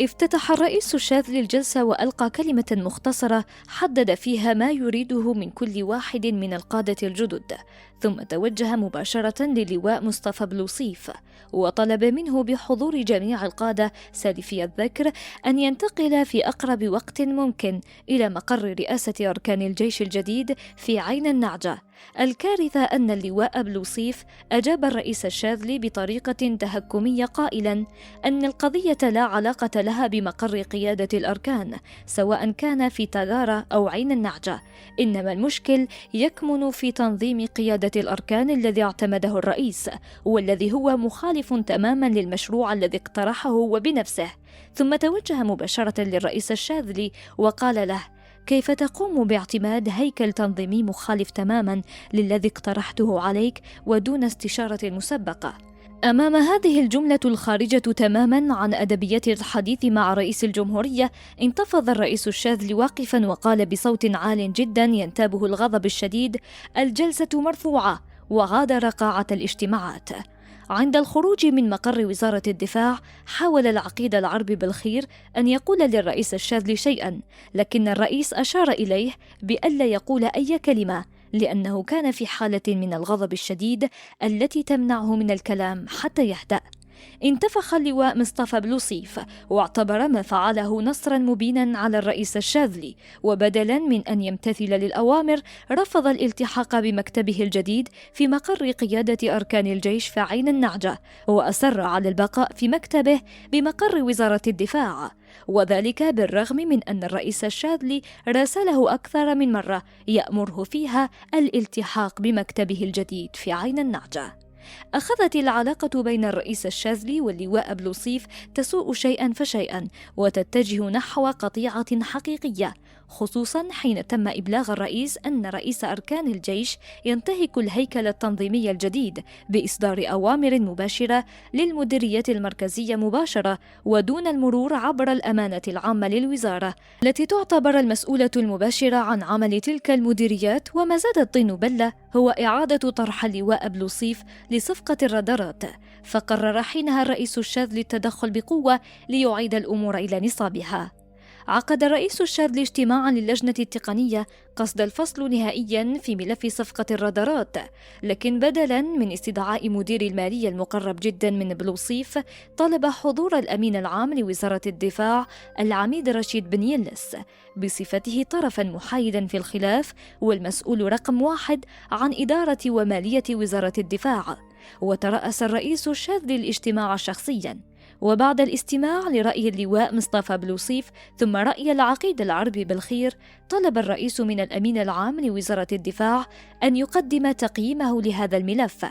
افتتح الرئيس الشاذلي الجلسة وألقى كلمة مختصرة حدد فيها ما يريده من كل واحد من القادة الجدد، ثم توجه مباشرة للواء مصطفى بلوصيف وطلب منه بحضور جميع القادة سالفي الذكر أن ينتقل في أقرب وقت ممكن إلى مقر رئاسة أركان الجيش الجديد في عين النعجة. الكارثة أن اللواء بلوصيف أجاب الرئيس الشاذلي بطريقة تهكمية قائلا أن القضية لا علاقة لها بمقر قيادة الأركان سواء كان في تغارة أو عين النعجة، إنما المشكل يكمن في تنظيم قيادة الأركان الذي اعتمده الرئيس والذي هو مخالف تماما للمشروع الذي اقترحه وبنفسه. ثم توجه مباشرة للرئيس الشاذلي وقال له: كيف تقوم باعتماد هيكل تنظيمي مخالف تماما للذي اقترحته عليك ودون استشارة مسبقة؟ أمام هذه الجملة الخارجة تماما عن أدبيات الحديث مع رئيس الجمهورية، انتفض الرئيس الشاذلي واقفا وقال بصوت عال جدا ينتابه الغضب الشديد: الجلسة مرفوعة، وغادر قاعة الاجتماعات. عند الخروج من مقر وزارة الدفاع حاول العقيد العربي بالخير أن يقول للرئيس الشاذلي شيئا، لكن الرئيس أشار إليه بألا يقول أي كلمة لأنه كان في حالة من الغضب الشديد التي تمنعه من الكلام حتى يهدأ. انتفخ اللواء مصطفى بلوصيف واعتبر ما فعله نصرا مبينا على الرئيس الشاذلي، وبدلا من أن يمتثل للأوامر رفض الالتحاق بمكتبه الجديد في مقر قيادة أركان الجيش في عين النعجة، وأصر على البقاء في مكتبه بمقر وزارة الدفاع، وذلك بالرغم من أن الرئيس الشاذلي راسله أكثر من مرة يأمره فيها الالتحاق بمكتبه الجديد في عين النعجة. أخذت العلاقة بين الرئيس الشاذلي واللواء بلوصيف تسوء شيئا فشيئا وتتجه نحو قطيعة حقيقية، خصوصا حين تم إبلاغ الرئيس أن رئيس أركان الجيش ينتهك الهيكل التنظيمي الجديد بإصدار أوامر مباشرة للمديرية المركزية مباشرة ودون المرور عبر الأمانة العامة للوزارة التي تعتبر المسؤولة المباشرة عن عمل تلك المديريات. وما زاد الطين بلة هو إعادة طرح اللواء بلوصيف لصفقة الرادارات، فقرر حينها الرئيس الشاذلي التدخل بقوة ليعيد الأمور إلى نصابها. عقد الرئيس الشاذلي اجتماعا للجنة التقنية قصد الفصل نهائيا في ملف صفقة الرادارات، لكن بدلا من استدعاء مدير المالية المقرب جدا من بلوصيف طلب حضور الأمين العام لوزارة الدفاع العميد رشيد بن يلس بصفته طرفا محايدا في الخلاف والمسؤول رقم 1 عن إدارة ومالية وزارة الدفاع. وترأس الرئيس الشاذلي الاجتماع شخصيا، وبعد الاستماع لرأي اللواء مصطفى بلوصيف ثم رأي العقيد العربي بالخير طلب الرئيس من الأمين العام لوزارة الدفاع أن يقدم تقييمه لهذا الملف.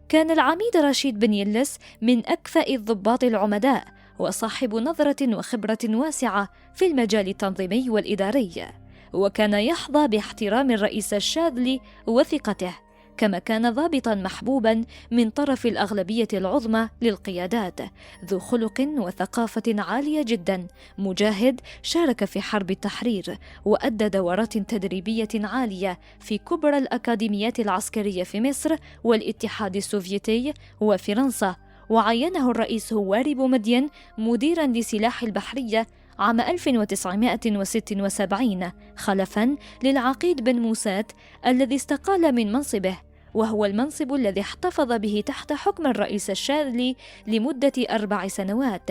كان العميد رشيد بن يلس من أكفأ الضباط العمداء وصاحب نظرة وخبرة واسعة في المجال التنظيمي والإداري، وكان يحظى باحترام الرئيس الشاذلي وثقته، كما كان ضابطا محبوبا من طرف الأغلبية العظمى للقيادات، ذو خلق وثقافة عالية جدا، مجاهد شارك في حرب التحرير وأدى دورات تدريبية عالية في كبرى الأكاديميات العسكرية في مصر والاتحاد السوفيتي وفرنسا، وعينه الرئيس هواري بومدين مديرا لسلاح البحرية عام 1976 خلفا للعقيد بن موسات الذي استقال من منصبه، وهو المنصب الذي احتفظ به تحت حكم الرئيس الشاذلي لمدة 4 سنوات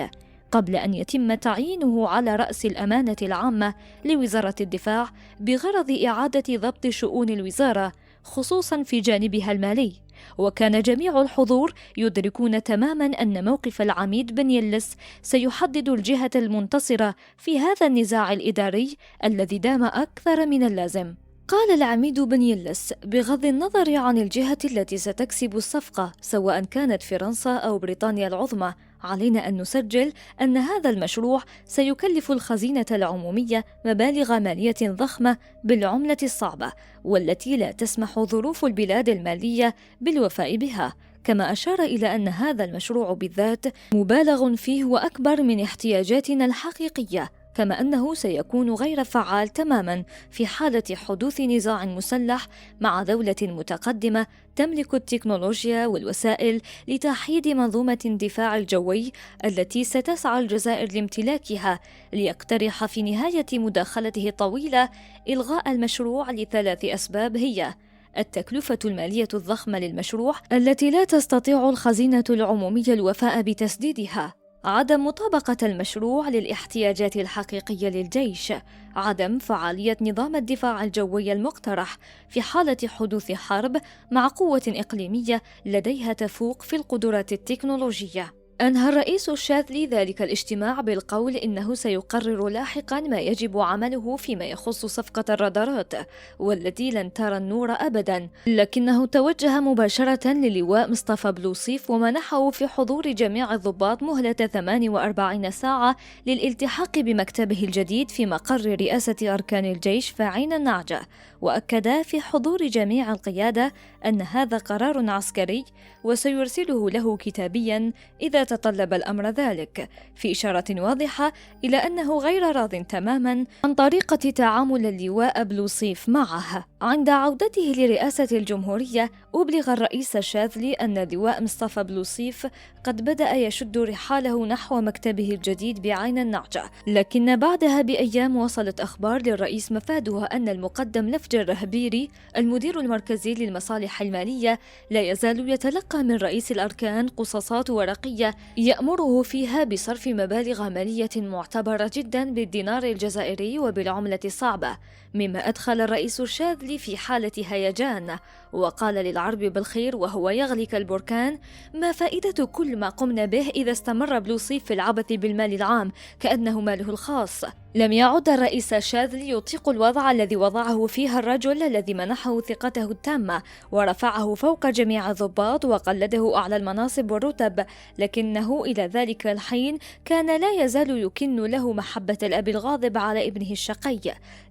قبل أن يتم تعيينه على رأس الأمانة العامة لوزارة الدفاع بغرض إعادة ضبط شؤون الوزارة خصوصا في جانبها المالي. وكان جميع الحضور يدركون تماما أن موقف العميد بن يلس سيحدد الجهة المنتصرة في هذا النزاع الإداري الذي دام أكثر من اللازم. قال العميد بن يلس: بغض النظر عن الجهة التي ستكسب الصفقة سواء كانت فرنسا أو بريطانيا العظمى، علينا أن نسجل أن هذا المشروع سيكلف الخزينة العمومية مبالغ مالية ضخمة بالعملة الصعبة والتي لا تسمح ظروف البلاد المالية بالوفاء بها، كما أشار إلى أن هذا المشروع بالذات مبالغ فيه وأكبر من احتياجاتنا الحقيقية، كما أنه سيكون غير فعال تماما في حالة حدوث نزاع مسلح مع دولة متقدمة تملك التكنولوجيا والوسائل لتحييد منظومة الدفاع الجوي التي ستسعى الجزائر لامتلاكها، ليقترح في نهاية مداخلته الطويلة إلغاء المشروع ل3 أسباب هي: التكلفة المالية الضخمة للمشروع التي لا تستطيع الخزينة العمومية الوفاء بتسديدها، عدم مطابقة المشروع للاحتياجات الحقيقية للجيش، عدم فعالية نظام الدفاع الجوي المقترح في حالة حدوث حرب مع قوة إقليمية لديها تفوق في القدرات التكنولوجية. أنهى الرئيس الشاذلي ذلك الاجتماع بالقول إنه سيقرر لاحقاً ما يجب عمله فيما يخص صفقة الرادارات، والتي لن ترى النور أبداً، لكنه توجه مباشرة للواء مصطفى بلوصيف ومنحه في حضور جميع الضباط مهلة 48 ساعة للالتحاق بمكتبه الجديد في مقر رئاسة أركان الجيش في عين النعجة، وأكد في حضور جميع القيادة أن هذا قرار عسكري وسيرسله له كتابياً إذا تطلب الأمر ذلك، في إشارة واضحة إلى أنه غير راض تماماً عن طريقة تعامل اللواء بلوصيف معه. عند عودته لرئاسة الجمهورية أبلغ الرئيس الشاذلي أن اللواء مصطفى بلوصيف قد بدأ يشد رحاله نحو مكتبه الجديد بعين النعجة، لكن بعدها بأيام وصلت أخبار للرئيس مفادها أن المقدم لفجر رهبيري المدير المركزي للمصالح المالية لا يزال يتلقى من رئيس الأركان قصاصات ورقية يأمره فيها بصرف مبالغ مالية معتبرة جدا بالدينار الجزائري وبالعملة الصعبة، مما أدخل الرئيس الشاذلي في حالة هيجان، وقال للعرب بالخير وهو يغلي كالبركان: ما فائدة كل ما قمنا به إذا استمر بلوصيف في العبث بالمال العام كأنه ماله الخاص؟ لم يعد الرئيس الشاذلي يطيق الوضع الذي وضعه فيه الرجل الذي منحه ثقته التامة ورفعه فوق جميع الضباط وقلده أعلى المناصب والرتب، لكنه إلى ذلك الحين كان لا يزال يكن له محبة الأب الغاضب على ابنه الشقي،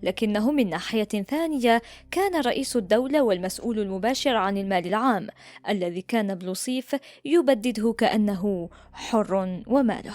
لكنه من ناحية ثانية كان رئيس الدولة والمسؤول المباشر عن المال العام الذي كان بلوصيف يبدده كأنه حر وماله.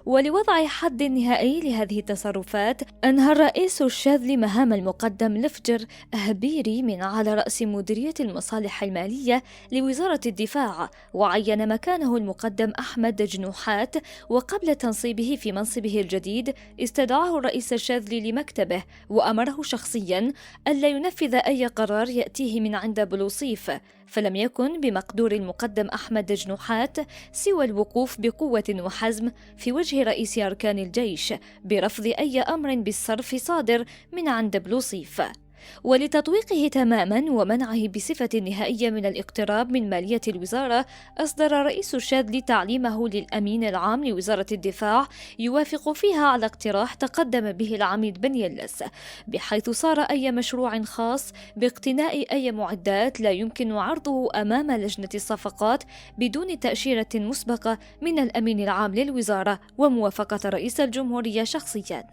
ولوضع حد نهائي لهذه التصرفات أنهى الرئيس الشاذلي مهام المقدم لفجر أهبيري من على رأس مديرية المصالح المالية لوزارة الدفاع، وعين مكانه المقدم أحمد جنوحات، وقبل تنصيبه في منصبه الجديد استدعاه الرئيس الشاذلي لمكتبه وأمره شخصيا ألا ينفذ أي قرار يأتيه من عند بلوصيف، فلم يكن بمقدور المقدم أحمد جنوحات سوى الوقوف بقوة وحزم في وجه رئيس أركان الجيش برفض أي أمر بالصرف صادر من عند بلوصيف. ولتطويقه تماما ومنعه بصفة نهائية من الاقتراب من مالية الوزارة، أصدر رئيس الشاذلي تعليمه للأمين العام لوزارة الدفاع يوافق فيها على اقتراح تقدم به العميد بن يلس، بحيث صار أي مشروع خاص باقتناء أي معدات لا يمكن عرضه أمام لجنة الصفقات بدون تأشيرة مسبقة من الأمين العام للوزارة وموافقة رئيس الجمهورية شخصيا،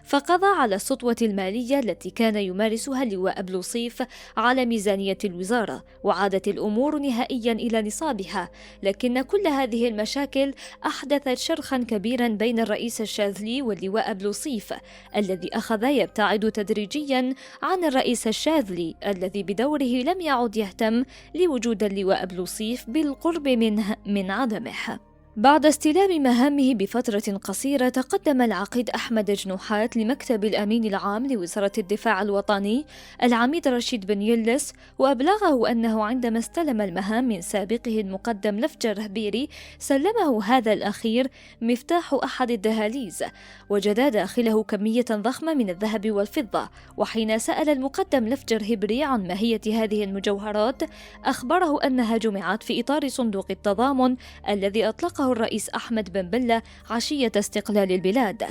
فقضى على السطوة المالية التي كان يمارسها اللواء بلوصيف على ميزانية الوزارة، وعادت الأمور نهائيا إلى نصابها. لكن كل هذه المشاكل أحدثت شرخا كبيرا بين الرئيس الشاذلي واللواء بلوصيف الذي أخذ يبتعد تدريجيا عن الرئيس الشاذلي الذي بدوره لم يعد يهتم لوجود اللواء بلوصيف بالقرب منه من عدمه. بعد استلام مهامه بفترة قصيرة تقدم العقيد أحمد جنوحات لمكتب الأمين العام لوزارة الدفاع الوطني العميد رشيد بن يلس، وأبلغه أنه عندما استلم المهام من سابقه المقدم لفجر رهبيري سلمه هذا الأخير مفتاح أحد الدهاليز، وجد داخله كمية ضخمة من الذهب والفضة، وحين سأل المقدم لفجر هبري عن ماهية هذه المجوهرات أخبره أنها جمعت في إطار صندوق التضامن الذي أطلقه الرئيس أحمد بن بلة عشية استقلال البلاد.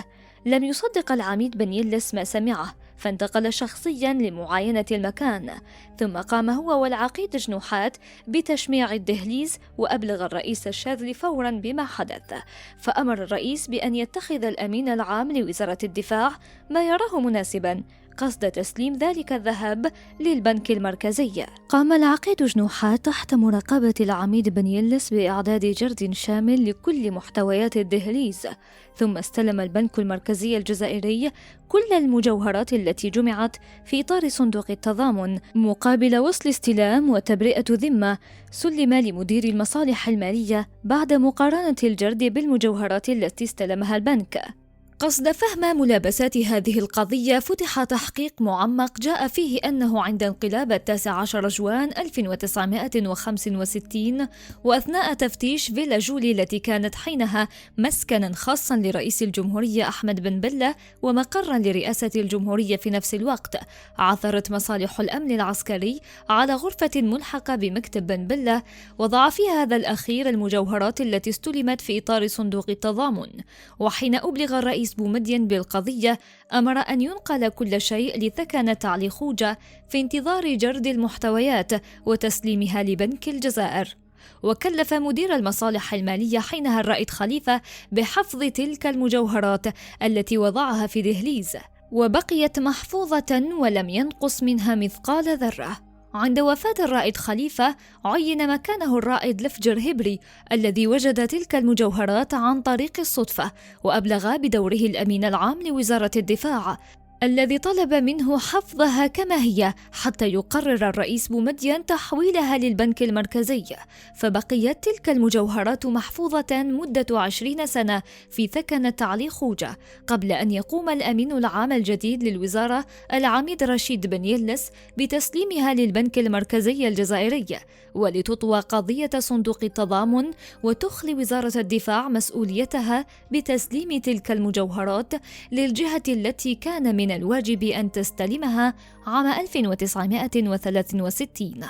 لم يصدق العميد بن يلس ما سمعه، فانتقل شخصيا لمعاينة المكان، ثم قام هو والعقيد جنوحات بتشميع الدهليز، وأبلغ الرئيس الشاذلي فورا بما حدث، فأمر الرئيس بأن يتخذ الأمين العام لوزارة الدفاع ما يراه مناسبا قصد تسليم ذلك الذهب للبنك المركزي. قام العقيد جنوحات تحت مراقبة العميد بن يلس بإعداد جرد شامل لكل محتويات الدهليز، ثم استلم البنك المركزي الجزائري كل المجوهرات التي جمعت في إطار صندوق التضامن، مقابل وصل استلام وتبرئة ذمة سلم لمدير المصالح المالية بعد مقارنة الجرد بالمجوهرات التي استلمها البنك. قصد فهم ملابسات هذه القضية فتح تحقيق معمق جاء فيه أنه عند انقلاب 19 جوان 1965 وأثناء تفتيش فيلا جولي التي كانت حينها مسكنا خاصا لرئيس الجمهورية أحمد بن بلة ومقرا لرئاسة الجمهورية في نفس الوقت، عثرت مصالح الأمن العسكري على غرفة ملحقة بمكتب بن بلة وضع فيها هذا الأخير المجوهرات التي استلمت في إطار صندوق التضامن. وحين أبلغ الرئيس بومدين بالقضية أمر أن ينقل كل شيء لثكنة علي خوجة في انتظار جرد المحتويات وتسليمها لبنك الجزائر. وكلف مدير المصالح المالية حينها الرائد خليفة بحفظ تلك المجوهرات التي وضعها في دهليز، وبقيت محفوظة ولم ينقص منها مثقال ذرة. عند وفاة الرائد خليفة عين مكانه الرائد لفجر هبري الذي وجد تلك المجوهرات عن طريق الصدفة، وأبلغ بدوره الأمين العام لوزارة الدفاع الذي طلب منه حفظها كما هي حتى يقرر الرئيس بومدين تحويلها للبنك المركزي. فبقيت تلك المجوهرات محفوظة مدة 20 سنة في ثكنة علي خوجة قبل أن يقوم الأمين العام الجديد للوزارة العميد رشيد بن يلس بتسليمها للبنك المركزي الجزائري، ولتطوى قضية صندوق التضامن وتخلي وزارة الدفاع مسؤوليتها بتسليم تلك المجوهرات للجهة التي كان من الواجب أن تستلمها عام 1963.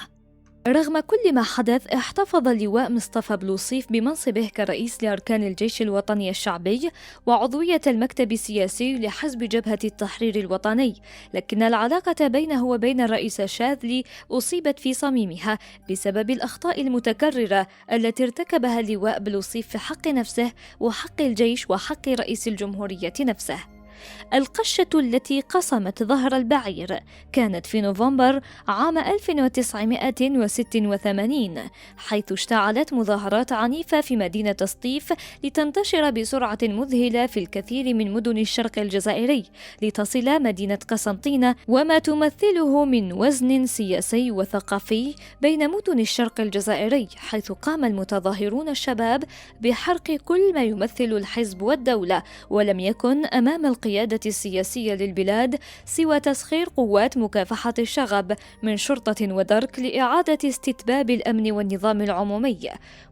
رغم كل ما حدث احتفظ اللواء مصطفى بلوصيف بمنصبه كرئيس لأركان الجيش الوطني الشعبي وعضوية المكتب السياسي لحزب جبهة التحرير الوطني، لكن العلاقة بينه وبين الرئيس الشاذلي أصيبت في صميمها بسبب الأخطاء المتكررة التي ارتكبها اللواء بلوصيف في حق نفسه وحق الجيش وحق رئيس الجمهورية نفسه. القشة التي قصمت ظهر البعير كانت في نوفمبر عام 1986 حيث اشتعلت مظاهرات عنيفة في مدينة سطيف لتنتشر بسرعة مذهلة في الكثير من مدن الشرق الجزائري لتصل مدينة قسنطينة وما تمثله من وزن سياسي وثقافي بين مدن الشرق الجزائري، حيث قام المتظاهرون الشباب بحرق كل ما يمثل الحزب والدولة، ولم يكن أمام القيادة السياسية للبلاد سوى تسخير قوات مكافحة الشغب من شرطة ودرك لإعادة استتباب الأمن والنظام العمومي.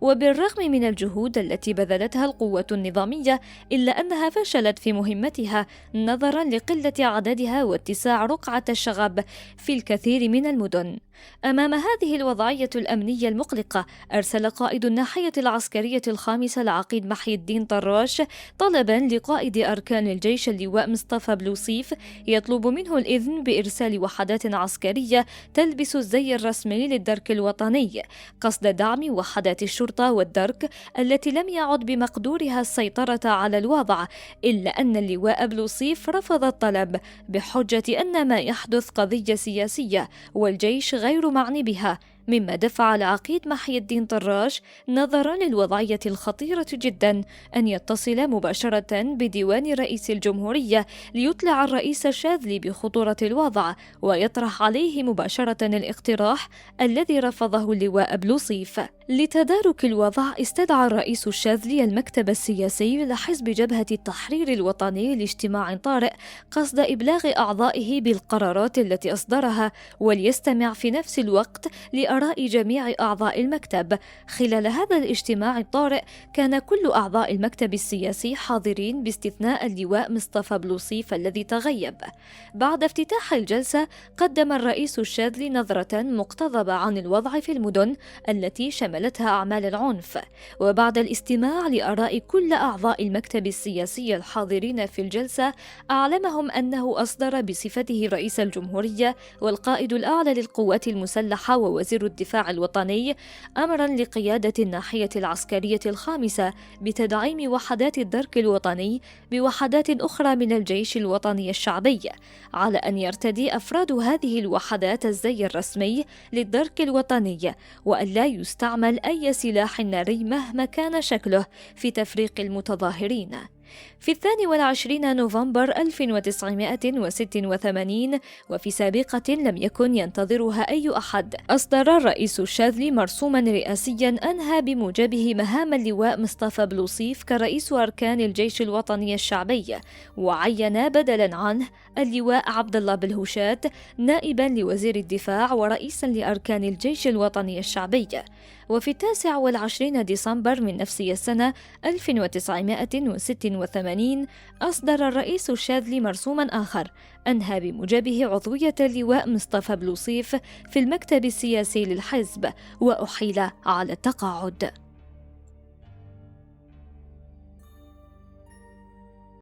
وبالرغم من الجهود التي بذلتها القوة النظامية إلا أنها فشلت في مهمتها نظرا لقلة عددها واتساع رقعة الشغب في الكثير من المدن. أمام هذه الوضعية الأمنية المقلقة أرسل قائد الناحية العسكرية الخامسة العقيد محي الدين طراش طلبا لقائد أركان الجيش اللواء مصطفى بلوصيف يطلب منه الإذن بإرسال وحدات عسكرية تلبس الزي الرسمي للدرك الوطني قصد دعم وحدات الشرطة والدرك التي لم يعد بمقدورها السيطرة على الوضع، إلا أن اللواء بلوصيف رفض الطلب بحجة أن ما يحدث قضية سياسية والجيش غير معني بها، مما دفع العقيد محي الدين طراش نظرا للوضعية الخطيرة جدا أن يتصل مباشرة بديوان رئيس الجمهورية ليطلع الرئيس الشاذلي بخطورة الوضع ويطرح عليه مباشرة الاقتراح الذي رفضه اللواء بلوصيف. لتدارك الوضع استدعى الرئيس الشاذلي المكتب السياسي لحزب جبهة التحرير الوطني لاجتماع طارئ قصد إبلاغ أعضائه بالقرارات التي أصدرها وليستمع في نفس الوقت لآراء جميع أعضاء المكتب. خلال هذا الاجتماع الطارئ كان كل أعضاء المكتب السياسي حاضرين باستثناء اللواء مصطفى بلوصيف الذي تغيب. بعد افتتاح الجلسة قدم الرئيس الشاذلي نظرة مقتضبة عن الوضع في المدن التي شملتها أعمال العنف، وبعد الاستماع لآراء كل أعضاء المكتب السياسي الحاضرين في الجلسة أعلمهم أنه أصدر بصفته رئيس الجمهورية والقائد الأعلى للقوات المسلحة ووزير الدفاع الوطني أمرا لقيادة الناحية العسكرية الخامسة بتدعيم وحدات الدرك الوطني بوحدات أخرى من الجيش الوطني الشعبي، على أن يرتدي أفراد هذه الوحدات الزي الرسمي للدرك الوطني، وأن لا يستعمل أي سلاح ناري مهما كان شكله في تفريق المتظاهرين. في 22 نوفمبر 1986 وفي سابقة لم يكن ينتظرها أي أحد، أصدر الرئيس الشاذلي مرسوما رئاسيا أنهى بموجبه مهام اللواء مصطفى بلوصيف كرئيس أركان الجيش الوطني الشعبي، وعين بدلا عنه اللواء عبد الله بالهوشات نائبا لوزير الدفاع ورئيسا لأركان الجيش الوطني الشعبي. وفي 29 ديسمبر من نفس السنة 1986 أصدر الرئيس الشاذلي مرسوما آخر أنهى بموجبه عضوية اللواء مصطفى بلوصيف في المكتب السياسي للحزب، وأحيل على التقاعد.